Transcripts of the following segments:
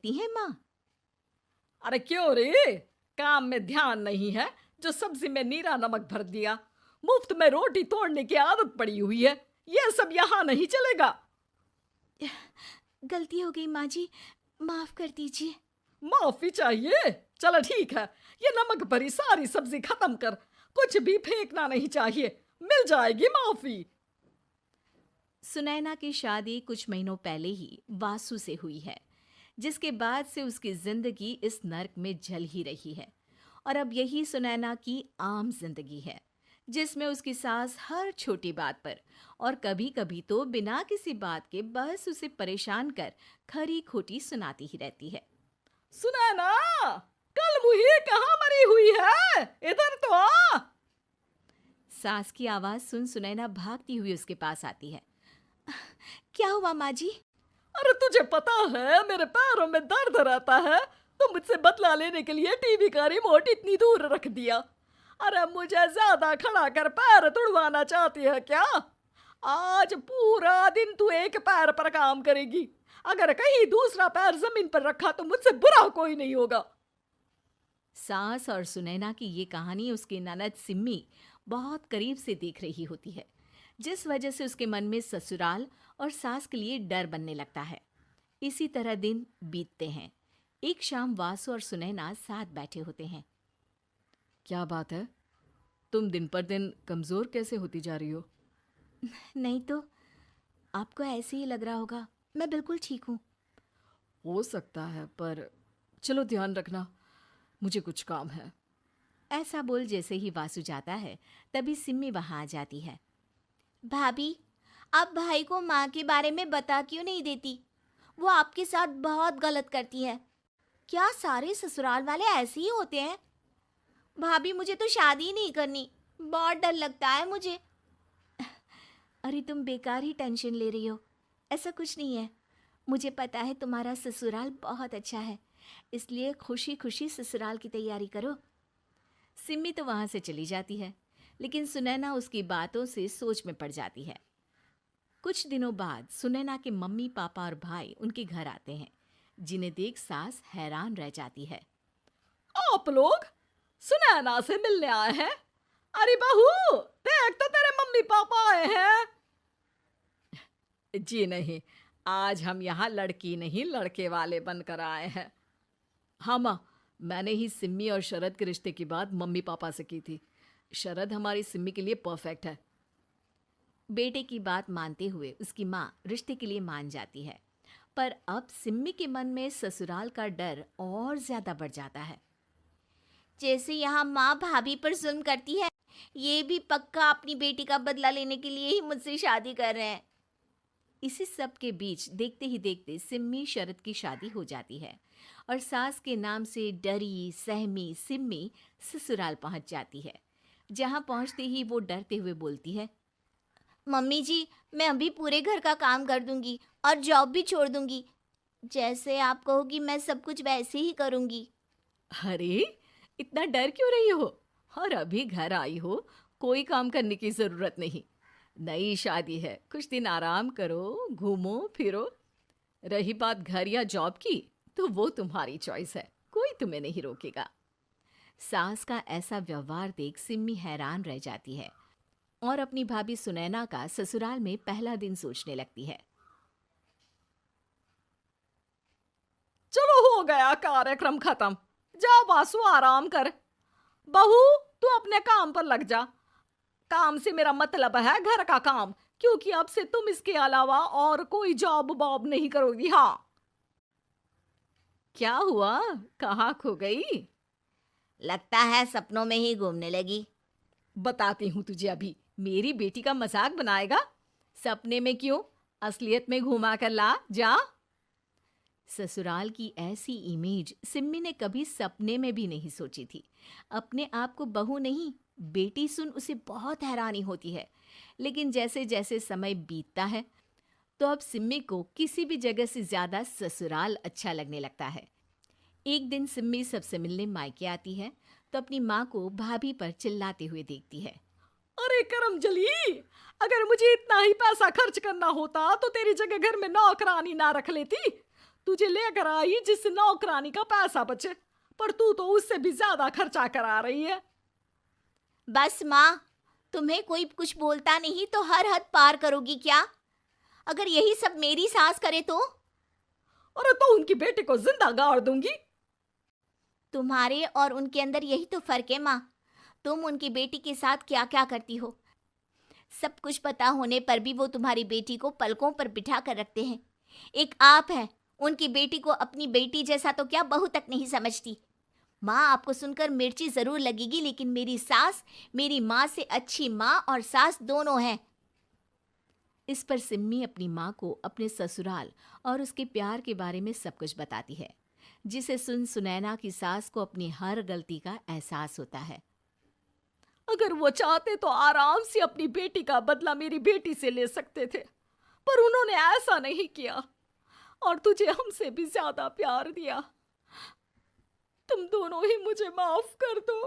देखती हैं माँ। अरे क्यों रे, काम में ध्यान नहीं है जो सब्जी में नीरा नमक भर दिया। मुफ्त में रोटी तोड़ने की आदत पड़ी हुई है, ये सब यहाँ नहीं चलेगा। गलती हो गई माँ जी, माफ कर दीजिए। माफी चाहिए? चलो ठीक है, ये नमक भरी सारी सब्जी खत्म कर, कुछ भी फेंकना नहीं चाहिए, मिल जाएगी माफी। सुनैना की शादी कुछ महीनों पहले ही वासु से हुई है, जिसके बाद से उसकी जिंदगी इस नर्क में जल ही रही है। और अब यही सुनैना की आम जिंदगी है, जिसमें उसकी सास हर छोटी बात पर और कभी कभी तो बिना किसी बात के बस उसे परेशान कर खरी खोटी सुनाती ही रहती है। सुनैना, कल मुही कहाँ मरी हुई है, इधर तो आ। सास की आवाज सुन सुनैना भागती हुई उसके पास आती है। क्या हुआ माँ जी? अरे तुझे पता है मेरे पैरों में दर्द रहता है, तो मुझसे बदला लेने के लिए टीवी का रिमोट इतनी दूर रख दिया। अरे मुझे ज्यादा खड़ा कर पैर तुड़वाना चाहती है क्या? आज पूरा दिन तू एक पैर पर काम करेगी, अगर कहीं दूसरा पैर जमीन पर रखा तो मुझसे बुरा कोई नहीं होगा। सास और सुनैना की ये कहानी उसकी ननद सिम्मी बहुत करीब से देख रही होती है, जिस वजह से उसके मन में ससुराल और सास के लिए डर बनने लगता है। इसी तरह दिन बीतते हैं। एक शाम वासु और सुनैना साथ बैठे होते हैं। क्या बात है, तुम दिन पर दिन कमजोर कैसे होती जा रही हो? नहीं तो, आपको ऐसे ही लग रहा होगा, मैं बिल्कुल ठीक हूँ। हो सकता है, पर चलो ध्यान रखना, मुझे कुछ काम है। ऐसा बोल जैसे ही वासु जाता है, तभी सिम्मी वहां आ जाती है। भाभी, आप भाई को माँ के बारे में बता क्यों नहीं देती? वो आपके साथ बहुत गलत करती है। क्या सारे ससुराल वाले ऐसे ही होते हैं? भाभी, मुझे तो शादी ही नहीं करनी, बहुत डर लगता है मुझे। अरे तुम बेकार ही टेंशन ले रही हो, ऐसा कुछ नहीं है। मुझे पता है तुम्हारा ससुराल बहुत अच्छा है, इसलिए खुशी खुशी ससुराल की तैयारी करो। सिम्मी तो वहां से चली जाती है, लेकिन सुनैना उसकी बातों से सोच में पड़ जाती है। कुछ दिनों बाद सुनैना के मम्मी पापा और भाई उनके घर आते हैं, जिन्हें देख सास हैरान रह जाती है। आप लोग सुनैना से मिलने आए हैं? अरे बहू, देख तो तेरे मम्मी पापा आए हैं। जी नहीं, आज हम यहाँ लड़की नहीं लड़के वाले बनकर आए हैं। हाँ माँ, मैंने ही सिम्मी और शरद के रिश्ते की बात मम्मी पापा से की थी। शरद हमारी सिम्मी के लिए परफेक्ट है। बेटे की बात मानते हुए उसकी माँ रिश्ते के लिए मान जाती है, पर अब सिम्मी के मन में ससुराल का डर और ज्यादा बढ़ जाता है। जैसे यहाँ माँ भाभी पर जुल्म करती है, ये भी पक्का अपनी बेटी का बदला लेने के लिए ही मुझसे शादी कर रहे हैं। इसी सब के बीच देखते ही देखते सिम्मी शरद की शादी हो जाती है और सास के नाम से डरी सहमी सिम्मी ससुराल पहुंच जाती है। जहां पहुंचते ही वो डरते हुए बोलती है, मम्मी जी, मैं अभी पूरे घर का काम कर दूंगी और जॉब भी छोड़ दूंगी। जैसे आप कहोगी मैं सब कुछ वैसे ही करूंगी। अरे, इतना डर क्यों रही हो? और अभी घर आई हो, कोई काम करने की जरूरत नहीं। नई शादी है, कुछ दिन आराम करो, घूमो फिरो। रही बात घर या जॉब की, तो वो तुम्हारी चॉइस है, कोई तुम्हें नहीं रोकेगा। सास का ऐसा व्यवहार देख सिम्मी हैरान रह जाती है और अपनी भाभी सुनैना का ससुराल में पहला दिन सोचने लगती है। चलो हो गया कार्यक्रम खत्म, जा वासु आराम कर। बहू, तू अपने काम पर लग जा। काम से मेरा मतलब है घर का काम, क्योंकि अब से तुम इसके अलावा और कोई जॉब वॉब नहीं करोगी। हाँ। क्या हुआ, कहाँ खो गई? लगता है सपनों में ही घूमने लगी। बताती हूँ तुझे अभी। मेरी बेटी का मजाक बनाएगा? सपने में क्यों, असलियत में घुमा कर ला, जा। ससुराल की ऐसी इमेज सिम्मी ने कभी सपने में भी नहीं सोची थी। अपने आप को बहू नहीं, बेटी सुन उसे बहुत हैरानी होती है। लेकिन जैसे जैसे समय बीतता है, तो अब सिम्मी को किसी भी जगह से ज्यादा ससुराल अच्छा लगने लगता है। एक दिन सिम्मी सबसे मिलने मायके आती है, तो अपनी माँ को भाभी पर चिल्लाते हुए देखती है। अरे करमजली, अगर मुझे इतना ही पैसा खर्च करना होता तो तेरी जगह घर में नौकरानी ना रख लेती। तुझे लेकर आई जिससे नौकरानी का पैसा बचे, पर तू तो उससे भी ज्यादा खर्चा करा रही है। बस माँ, तुम्हें कोई कुछ बोलता नहीं तो हर हद पार करोगी क्या? अगर यही सब मेरी सास करे तो? अरे तो उनकी बेटी को जिंदा गाड़ दूंगी। तुम्हारे और उनके अंदर यही तो फर्क है माँ। तुम उनकी बेटी के साथ क्या क्या करती हो, सब कुछ पता होने पर भी वो तुम्हारी बेटी को पलकों पर बिठा कर रखते हैं। एक आप है, उनकी बेटी को अपनी बेटी जैसा तो क्या बहू तक नहीं समझती। माँ, आपको सुनकर मिर्ची जरूर लगेगी, लेकिन मेरी सास मेरी माँ से अच्छी माँ और सास दोनों हैं। इस पर सिम्मी अपनी माँ को अपने ससुराल और उसके प्यार के बारे में सब कुछ बताती है, जिसे सुन सुनैना की सास को अपनी हर गलती का एहसास होता है। अगर वो चाहते तो आराम से अपनी बेटी का बदला मेरी बेटी से ले सकते थे, पर उन्होंने ऐसा नहीं किया और तुझे हमसे भी ज्यादा प्यार दिया। तुम दोनों ही मुझे माफ कर दो।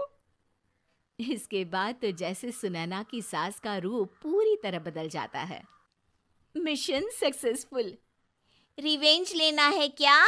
इसके बाद तो जैसे सुनैना की सास का रूप पूरी तरह बदल जाता है। Mission successful. रिवेंज लेना है क्या?